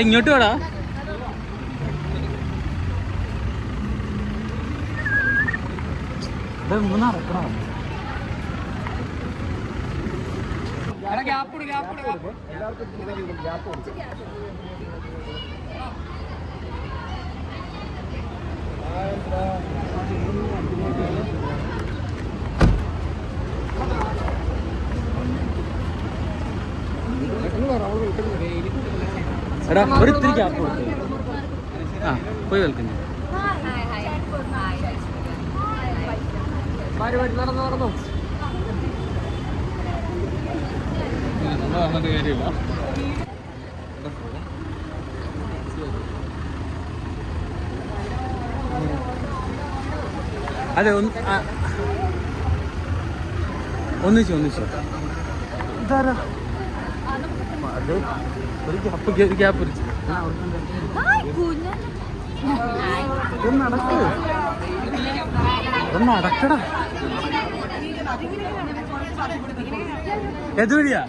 ഇങ്ങോട്ട് വേടാ. നടക്കണം. എടാ ഒരിത്തിരി ഗ്യാപ്പ് കൊടുത്തു. ആ പോയി വെൽക്കുന്നു. നടന്നോ കാര്യമില്ല. അതെ ഒന്നിച്ചു ഇതാരാ അത് ഒരു ഗ്യാപ്പ് നടക്കടാ. ഏത് വഴിയാ?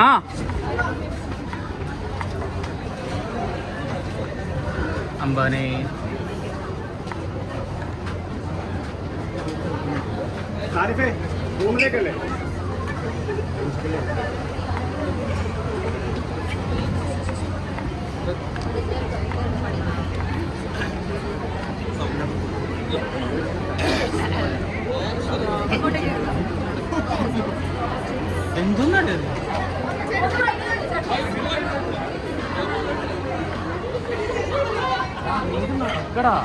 ആ അംബാനെ റൂമിലേക്കല്ലേ? എന്തൊന്നാണ് നടക്കടാ.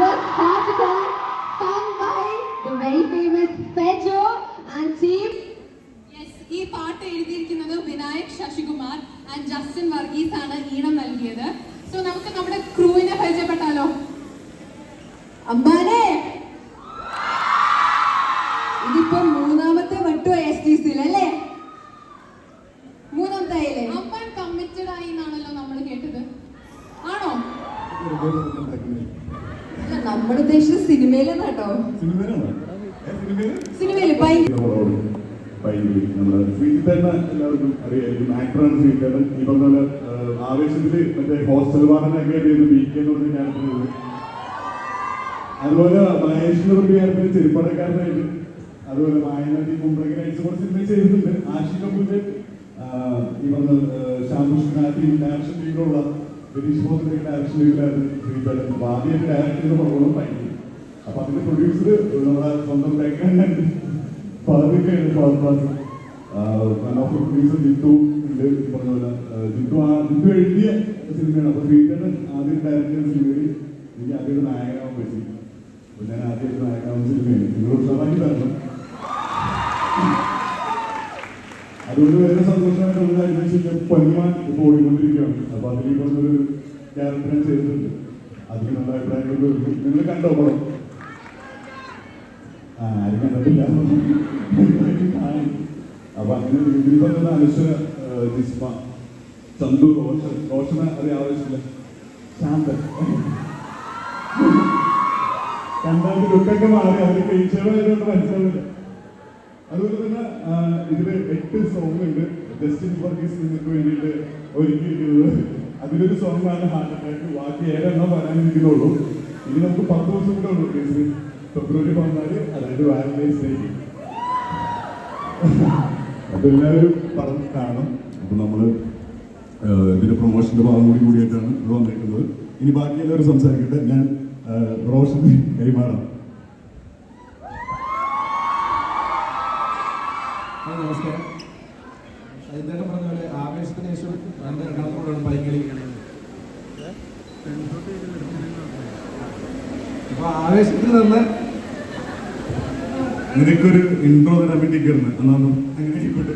Was Portugal sung by the very famous Pedro and team. Yes, ഈ പാട്ട് എഴുതിയിരിക്കുന്നത് വിനായക് ശശികുമാർ ആൻഡ് ജസ്റ്റിൻ വർഗീസ് ആണ് ഈണം നൽകിയത്. സോ നമുക്ക് നമ്മുടെ ക്രൂവിനെ പരിചയപ്പെട്ടാലോ? അമ്പാനെ ഇതിപ്പോ മൂന്നാമത്തെ വട്ടോ STCയിൽ അല്ലേ? മൂന്നാമത്തെ ആയില്ലേ? അമ്പാൻ കമ്മിറ്റഡ് ആയി എന്നാണല്ലോ നമ്മൾ കേട്ടത്. ആണോ? നമ്മൾ ഉദ്ദേശിച്ചത് സിനിമയിലെന്ന് കേട്ടോ. സിനിമയില് നമ്മുടെ ശ്രീജിത്തേട്ടനെ എല്ലാവർക്കും അറിയായിരിക്കും. ആക്ടറാണ് ശ്രീജിത്തേട്ടൻ. ഈ പറഞ്ഞ പോലെ ആവേശത്തില് മറ്റേ ഹോസ്റ്റൽ വാർഡനൊക്കെ ചെയ്ത് BK എന്ന് പറഞ്ഞ ക്യാരക്ടർ. അതുപോലെ മഹേഷിന്റെ പറഞ്ഞ ക്യാരക്ടർ ചെരുപ്പടക്കാരനായിട്ട്. അതുപോലെ മായനാട്ടി കുമ്പളങ്ങി നൈറ്റ്സ് കൂടെ സിനിമ ചെയ്തിട്ടുണ്ട്. ആഷി കപൂറിന്റെ ഈ പറഞ്ഞ ശ്യാംകൃഷ്ണനാട്ടി ഡയറക്ഷൻ ടീമിലുള്ള രതീഷ് ബോസിന്റെ ഡയറക്ഷൻ ടീമിലായിരുന്നു ശ്രീജിത്തേട്ടൻ. അപ്പൊ ആദ്യമായിട്ട് ഡയറക്ട് ചെയ്ത പടങ്ങളും ഭയങ്കര. അപ്പൊ അതിന്റെ പ്രൊഡ്യൂസർ നമ്മുടെ സ്വന്തം പ്രൊഡ്യൂസർ ജിത്തു ഉണ്ട്. പറഞ്ഞ പോലെ ജിത്തു എഴുതിയ സിനിമയാണ്. അപ്പൊ ശ്രീജിത്തേട്ടൻ ആദ്യം ഡയറക്ട് ചെയ്ത സിനിമയിൽ എനിക്ക് ആദ്യമായിട്ട് നായകനാവാൻ പറ്റി. അപ്പൊ ഞാൻ ആദ്യമായിട്ട് നായകനാവുന്ന സിനിമയാണ്. നിങ്ങൾ ഉത്സാഹമാക്കി തരണം. അതുകൊണ്ട് വേറെ സന്തോഷമായിട്ട് ഒരു കാര്യം വെച്ചാൽ പൊന്മാൻ ഇപ്പോൾ ഓടിക്കൊണ്ടിരിക്കുകയാണ്. അപ്പൊ അതിൽ ഈ പറഞ്ഞൊരു ക്യാരക്ടർ ഞാൻ ചെയ്തിട്ടുണ്ട്. അതിന് നല്ല അഭിപ്രായങ്ങൾ നിങ്ങൾ കണ്ടോ പടം? ആരും കണ്ടിട്ടില്ല. അപ്പൊ അങ്ങനെ ഇതിൽ പറഞ്ഞ അനശ്വര ജിസ്മ ചന്തു, റോഷന് അറിയാൻ ആവശ്യമില്ല, ശാന്തൻ കണ്ടാൽ ലുക്കൊക്കെ മാറി, അവർ കഴിച്ചവരായതുകൊണ്ട് മനസ്സിലാവില്ല. അതുപോലെ തന്നെ ഇതില് 8 സോങ് ഉണ്ട്. ജസ്റ്റിൻ വർഗീസ് നിങ്ങൾക്ക് വേണ്ടിയിട്ട് ഒരുക്കിയിരിക്കുന്നത്. അതിലൊരു സോങ്ങാണ് ഹാർട്ട് അറ്റാക്ക്. ബാക്കി 7 എണ്ണം വരാനിരിക്കുന്നുള്ളൂ. ഇനി നമുക്ക് 10 ദിവസം കൂടെ ഉള്ളൂ. ഫെബ്രുവരി 14, അതായത് വാലന്റൈൻസ് ഡേക്ക്. അതെല്ലാവരും പറഞ്ഞ് കാണണം. അപ്പൊ നമ്മള് ഇതിന്റെ പ്രൊമോഷന്റെ ഭാഗം കൂടിയായിട്ടാണ് ഇത് വന്നിരിക്കുന്നത്. ഇനി ബാക്കി എല്ലാവരും സംസാരിക്കട്ടെ. ഞാൻ റോഷന് കൈമാറാം. നമസ്കാരം. ഇദ്ദേഹം പറഞ്ഞ പോലെ ആവേശത്തിന് ശേഷം എൻ്റെ രണ്ടാമത്തോടാണ് പൈങ്കിളി. അപ്പൊ ആവേശത്തിൽ നിന്ന് നിനക്കൊരു ഇൻട്രോ തരാൻ വേണ്ടി കയറുന്നത് എന്നാണ് അങ്ങനെ ആയിക്കോട്ടെ.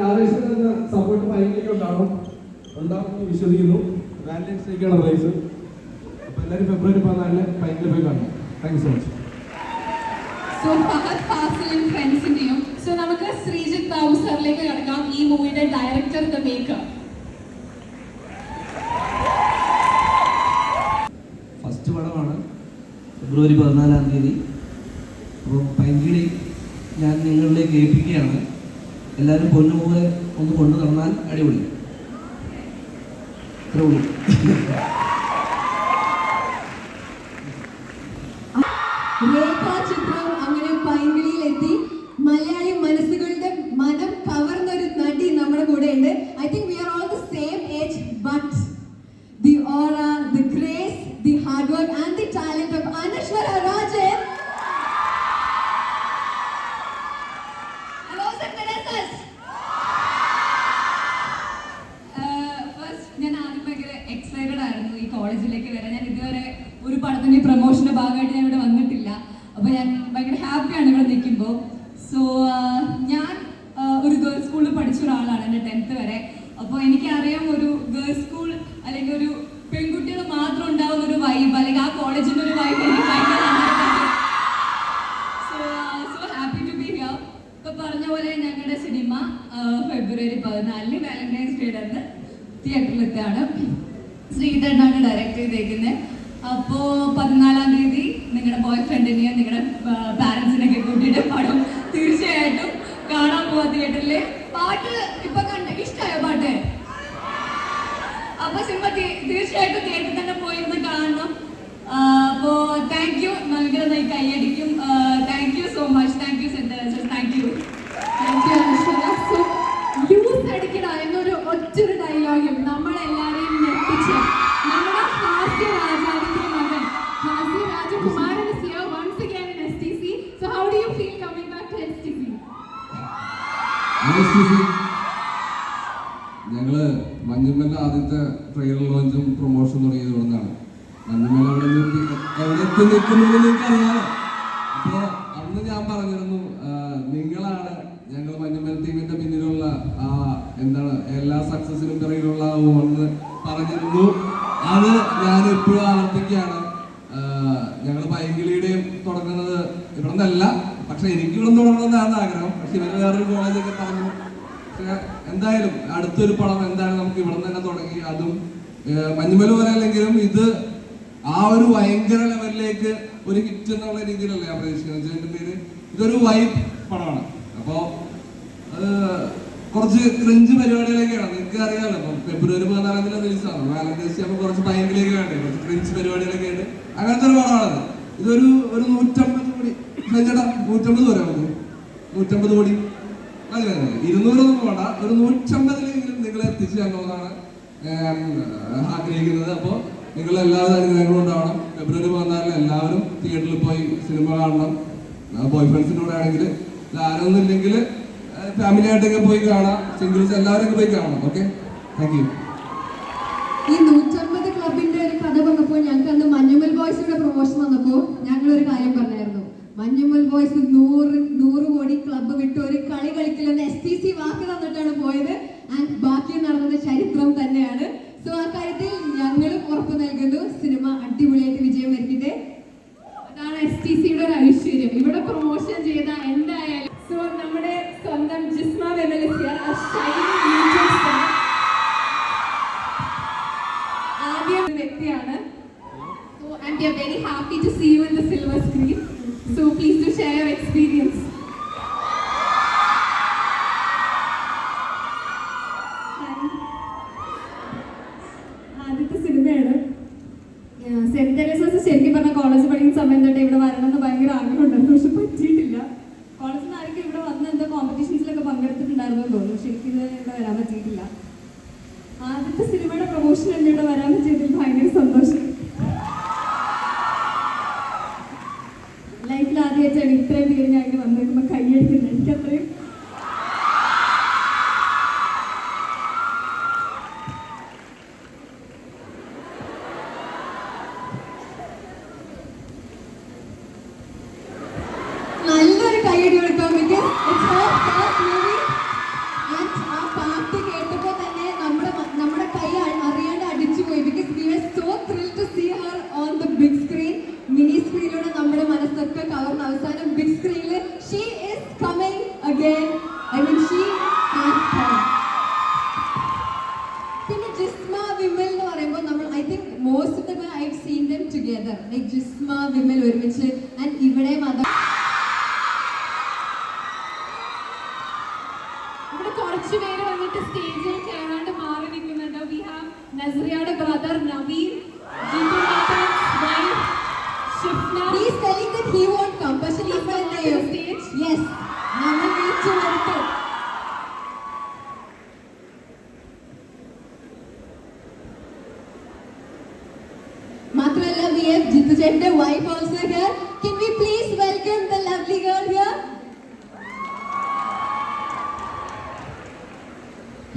ആവേശത്തിൽ നിന്ന് സപ്പോർട്ട് പൈങ്കിളിക്ക് ഉണ്ടാവുമെന്ന് വിശ്വസിക്കുന്നു. വാലന്റൈൻസ് ഡേക്കാണ് റൈസ്. അപ്പൊ എല്ലാവരും ഫെബ്രുവരി 14 പൈങ്കിളി പോയി കാണണം. Thank you so much. So Fahadh ഫാസിലും ഫ്രണ്ട്സിന്റെയും സോ നമുക്ക് ശ്രീജിത്ത് ബാബു സാറിലേക്ക് കിടക്കാം. ഈ മൂവിയുടെ ഡയറക്ടർ, ദ മേക്കർ. ഫസ്റ്റ് പടമാണ്, ഫെബ്രുവരി 14 അപ്പോൾ പൈങ്കിളി ഞാൻ നിങ്ങളിലേക്ക് ഏൽപ്പിക്കുകയാണ്. എല്ലാവരും പൊന്നുപോലെ ഒന്ന് കൊണ്ടു നടന്നാൽ അടിപൊളി. ഇത്രേ ഉള്ളൂ. രേഖാചിത്രം അങ്ങനെ പൈങ്കിളിയിലെത്തി. മലയാളി മനസ്സുകളുടെ മനം കവർന്നൊരു നടി നമ്മുടെ കൂടെ ഉണ്ട്. I think we are all the same age, but the aura, the grace, the hard work and the talent of Anaswara Rajan. കോളേജിലേക്ക് വരാൻ ഞാൻ ഇതുവരെ ഒരു പടത്തിന്റെ പ്രൊമോഷന്റെ ഭാഗമായിട്ട് ഞാൻ ഇവിടെ വന്നിട്ടില്ല. അപ്പൊ ഞാൻ ഭയങ്കര ഹാപ്പിയാണ് ഇവിടെ നിൽക്കുമ്പോൾ. സോ ഞാൻ ഒരു ഗേൾസ് സ്കൂളിൽ പഠിച്ച ഒരാളാണ് എൻ്റെ 10th വരെ. അപ്പോൾ എനിക്കറിയാം ഒരു ഗേൾസ് സ്കൂൾ അല്ലെങ്കിൽ ഒരു പെൺകുട്ടികൾ മാത്രം ഉണ്ടാവുന്ന ഒരു വൈബ് അല്ലെങ്കിൽ ആ കോളേജിന്റെ ഒരു വൈബ് എനിക്ക് ഭയങ്കര so happy to be here. ഇപ്പൊ പറഞ്ഞ പോലെ ഞങ്ങളുടെ സിനിമ ഫെബ്രുവരി 14 വാലന്റൈൻസ് ഡേ അന്ന് തിയേറ്ററിലെത്താണ്. ശ്രീധരനാണ് ഡയറക്റ്റ് ചെയ്തേക്കുന്നത്. അപ്പോൾ 14-ാം തീയതി നിങ്ങളുടെ ബോയ് ഫ്രണ്ടിനെയും നിങ്ങളുടെ പാരൻസിനെയൊക്കെ കൂട്ടിയിട്ട് പടം തീർച്ചയായിട്ടും കാണാൻ പോവാ തിയേറ്ററിൽ. പാട്ട് ഇപ്പൊ ഇഷ്ടമായോ പാട്ട്? അപ്പൊ സിനിമ തീർച്ചയായിട്ടും തിയേറ്ററിൽ തന്നെ പോയിരുന്ന് കാണണം. അപ്പോ താങ്ക് യു. നൽകുന്നതായി കൈയടിക്കും. Thank you so much. Thank you centre. Thank you. യൂസ് അടിക്കണ എന്നൊരു ഒറ്റൊരു ഡയലോഗും നമ്മളെല്ലാരെയും ഞെട്ടിച്ച് നമ്മുടെ ഹാസ്യ രാജാവിന്റെ മകൻ ഹാസ്യ രാജകുമാരൻ is here once again in STC. So how do you feel coming back to STC? ഞങ്ങള് മഞ്ഞുമല ആദ്യത്തെ ട്രെയിലർ ലോഞ്ചും പ്രൊമോഷൻ തുടങ്ങിയത് ഇവിടുന്നാണ്. മഞ്ഞുമല എവിടെ എത്തി നിൽക്കുന്നത് എനിക്കറിയാമോ. അപ്പോ അന്ന് ഞാൻ പറഞ്ഞിരുന്നു, നിങ്ങളാണ് ഞങ്ങൾ മഞ്ഞുമൽ ടീമിന്റെ പിന്നിലുള്ള എന്താണ് എല്ലാ സക്സസിനും പിറകിലുള്ള എന്ന് പറഞ്ഞിരുന്നു. അത് ഞാൻ എപ്പോഴും ആവർത്തിക്കുകയാണ്. ഞങ്ങൾ പൈങ്കിളിയുടെയും തുടങ്ങുന്നത് ഇവിടെ നിന്നല്ല, പക്ഷെ എനിക്ക് ഇവിടെ തുടങ്ങണമെന്നാണ് ആഗ്രഹം. പക്ഷെ ഇവര് വേറൊരു കോളേജൊക്കെ പറഞ്ഞു. പക്ഷെ എന്തായാലും അടുത്തൊരു പടം എന്തായാലും നമുക്ക് ഇവിടെ നിന്ന് തന്നെ തുടങ്ങി. അതും മഞ്ഞുമല പോലെ അല്ലെങ്കിലും ഇത് ആ ഒരു ഭയങ്കര ലെവലിലേക്ക് ഒരു ഹിറ്റ് എന്നുള്ള രീതിയിലല്ല ഞാൻ പ്രതീക്ഷിക്കുന്നത്. ഇതൊരു വൈബ് പടമാണ്. അപ്പോ കുറച്ച് ക്രിഞ്ച് പരിപാടികളൊക്കെയാണ്. നിങ്ങൾക്ക് അറിയാമല്ലോ, ഇപ്പം ഫെബ്രുവരി 14 റിലീസാണ്. വാലന്റൈൻസ് അപ്പൊ കുറച്ച് ഭയങ്കരയൊക്കെ വേണ്ടേ, കുറച്ച് ക്രിഞ്ച് പരിപാടികളൊക്കെ ഉണ്ട്. അങ്ങനത്തെ ഒരു പടമാണത്. ഇതൊരു 150 കോടി ചേട്ടാ, 150 വരെ നമുക്ക് 150 കോടി മതി. 200 വേണ്ട, ഒരു 150 നിങ്ങൾ എത്തിച്ച് ഞങ്ങളാണ് ആഗ്രഹിക്കുന്നത്. അപ്പോൾ നിങ്ങൾ എല്ലാവരും അനുഗ്രഹങ്ങളും ഉണ്ടാവണം. ഫെബ്രുവരി 14 എല്ലാവരും തിയേറ്ററിൽ പോയി സിനിമ കാണണം. ബോയ് ഫ്രണ്ട്സിൻ്റെ കൂടെ ആണെങ്കിൽ, ആരൊന്നും ഇല്ലെങ്കിൽ ഫാമിലി ആയിട്ടൊക്കെ പോയി കാണാം. സിംഗിൾസ് എല്ലാവരും പോയി കാണണം. Okay, thank you. ഈ 150 ക്ലബിന്റെ ഒരു കഥ വന്നപ്പോൾ ഞങ്ങൾക്ക് അന്ന് മഞ്ഞുമൽ ബോയ്സിന്റെ പ്രൊമോഷൻ വന്നപ്പോൾ ഞങ്ങളൊരു കാര്യം പറഞ്ഞായിരുന്നു. മഞ്ഞുമൽ ബോയ്സ് 100 കോടി ക്ലബ്ബ് വിട്ട് ഒരു കളി കളിക്കില്ലെന്ന് STC വാക്ക് തന്നിട്ടാണ് പോയത്. ആൻഡ് ബാക്കി നടന്നത് ചരിത്രം തന്നെയാണ്. സോ ആ കാര്യത്തിൽ ഞങ്ങളും ഉറപ്പ് പറ്റിയിട്ടില്ല. ആദ്യത്തെ സിനിമയുടെ പ്രൊമോഷൻ എൻ്റെ ഇവിടെ വരാൻ പറ്റിയതിൽ ഭയങ്കര സന്തോഷം. ലൈഫിൽ ആദ്യമായിട്ടാണ് ഇത്രയും പേര് ഞാൻ ഇങ്ങനെ വന്നിരിക്കുമ്പോൾ കൈയടിക്കുന്നത്. എനിക്കത്രയും നല്ലൊരു കൈയടി കൊടുക്കാം. because it's her first movie and ആ പാട്ട് കേട്ടപ്പോൾ തന്നെ നമ്മുടെ കൈ അറിയാണ്ട് അടിച്ചുപോയി. because we were so thrilled to see her on the big screen. Mini സ്ക്രീനിലൂടെ നമ്മുടെ മനസ്സൊക്കെ കവർന്ന അവസാനം ബിഗ് സ്ക്രീനിൽ she is coming again. I mean she has come. പിന്നെ ജിസ്മ വിമൽ എന്ന് പറയുമ്പോൾ നമ്മൾ I think most of the time I've seen them together. like Jisma Vimal ഒരുമിച്ച് and ഇവിടെ ഇവിടെ കുറച്ച് പേര് വന്നിട്ട് സ്റ്റേജിൽ കയറാണ്ട് മാറി നിൽക്കുന്നുണ്ട്. വി ഹാവ് നസ്രിയയുടെ brother Naveen, Jithu Nathan's wife Shifna. He's telling that he won't come. പക്ഷേ he's on the stage. Yes. നമ്മൾ വിളിച്ചു വരുത്തും. മാത്രമല്ല we have ജിത്തു ചേട്ടന്റെ wife also here. Can we please welcome the lovely girl here?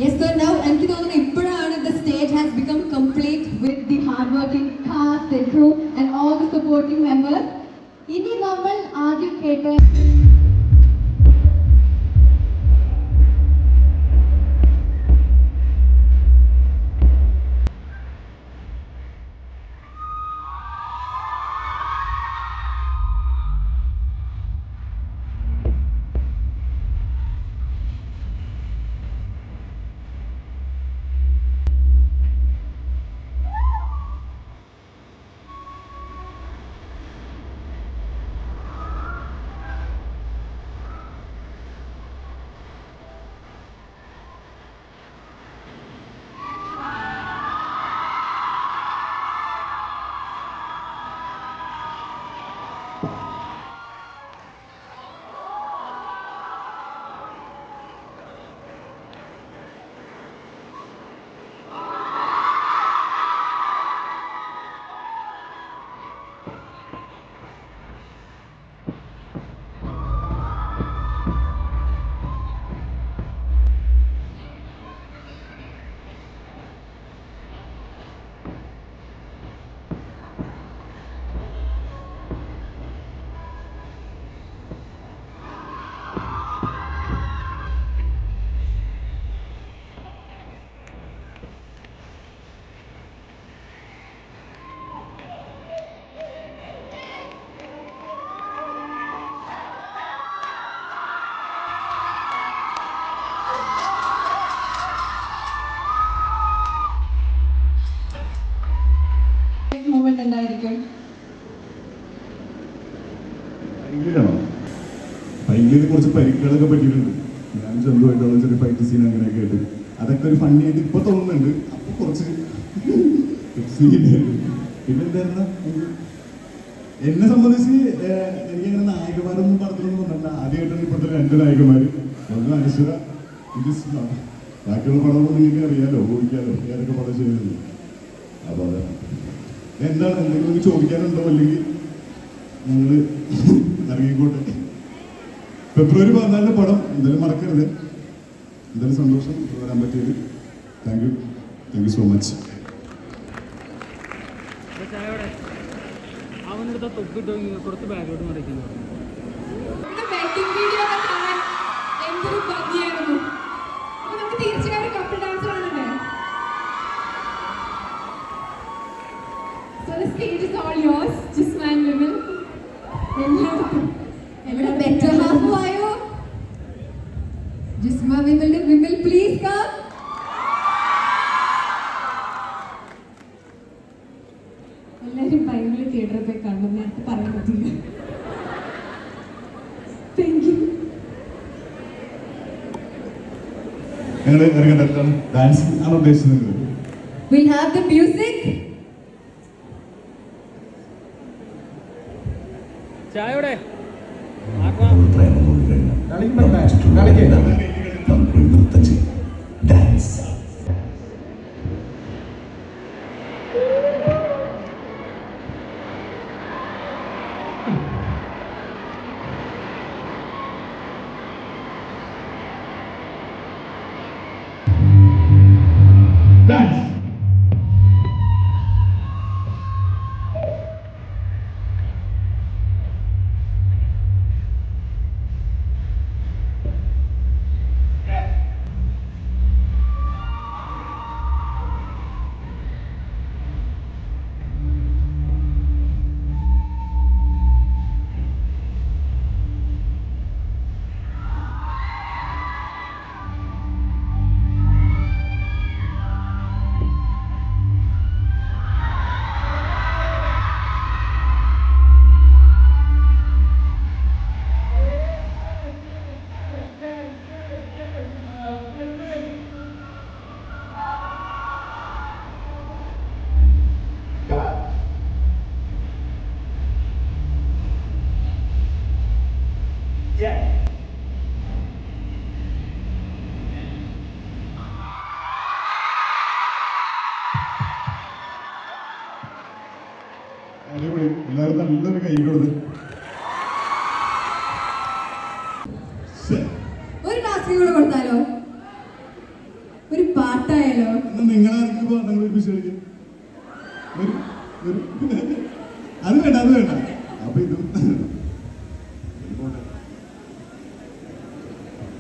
Yes, so now എനിക്ക് തോന്നുന്നു ഇപ്പോഴാണ് the stage has become complete with the hardworking cast and crew and all the supporting members. ഇനി നമ്മൾ ആദ്യം കേട്ട movement ഉണ്ടായിരിക്കും. ഫൈനലിൽ കുറച്ച് പരിക്കുകളൊക്കെ പറ്റിയിട്ടുണ്ട്. ഞാൻ ചെറുതായിട്ടുള്ള ചെറിയ ഫൈറ്റ് സീൻ അങ്ങനെയൊക്കെ ആയിട്ട് അതൊക്കെ ഒരു ഫണ്ണി ആയിട്ട് ഇപ്പൊ തോന്നുന്നുണ്ട്. അപ്പൊ കുറച്ച് പിന്നെ എന്തായിരുന്നു എന്നെ സംബന്ധിച്ച് എനിക്കങ്ങനെ നായകന്മാരൊന്നും പറഞ്ഞൊന്നും പറഞ്ഞില്ല. ആദ്യമായിട്ടാണ് ഇപ്പോഴത്തെ 2 നായകന്മാര്. ഒന്ന് അനശ്വര, ഇത് ബാക്കിയുള്ള പടമൊന്നും നിങ്ങൾക്ക് അറിയാലോ, ഊഹിക്കാലോ ഏതൊക്കെ പടം ചെയ്യുന്നത്. അപ്പൊ അതെ എന്താണ് എന്തെങ്കിലും ചോദിക്കാനുണ്ടോ അല്ലെങ്കിൽ ഞങ്ങൾ ഇറങ്ങിക്കോട്ടെ. ഫെബ്രുവരി 14 പടം എന്തായാലും മറക്കരുത്. എന്തായാലും സന്തോഷം വരാൻ പറ്റിയത്. Thank you so much. അവനെടുത്ത തൊപ്പിട്ട് കൊടുത്ത് ബാഗോട്ട് മറിക്കുന്നു. വെഡിങ് വീഡിയോ കാണാൻ എന്തൊരു ഭംഗിയായിരുന്നു. അപ്പൊ നമുക്ക് തീർച്ചയായും കപ്പിൾ ഡാൻസ് കാണണ്ടേ? So the stage is all yours, Jisma and Vimal. എവിടെ ബെറ്റർ ഹാഫ് ആയോ? Jisma Vimal please come. എല്ലാവരും ഭയങ്കര തിയേറ്ററിൽ പോയി കാണും. നേരത്തെ പറയാൻ പറ്റില്ല. Thank you. ഞങ്ങൾ ഇറങ്ങേണ്ട ഡാൻസ് ആണ് ഉദ്ദേശിക്കുന്നത്. We'll have the music. ചായയുടെ നൃത്തം ചെയ്യും. Dance dance. അടിപൊളി. എല്ലാവരും നല്ലൊരു കൈ കൊടുത്ത്. ഒരു ടാസ്ക് കൂടെ കൊടുത്താലോ? ഒരു പാട്ടായാലോ? എന്നാ നിങ്ങളാർക്ക് പാട്ടങ്ങൾ വിഷയം അത് വേണ്ട. അപ്പൊ ഇതും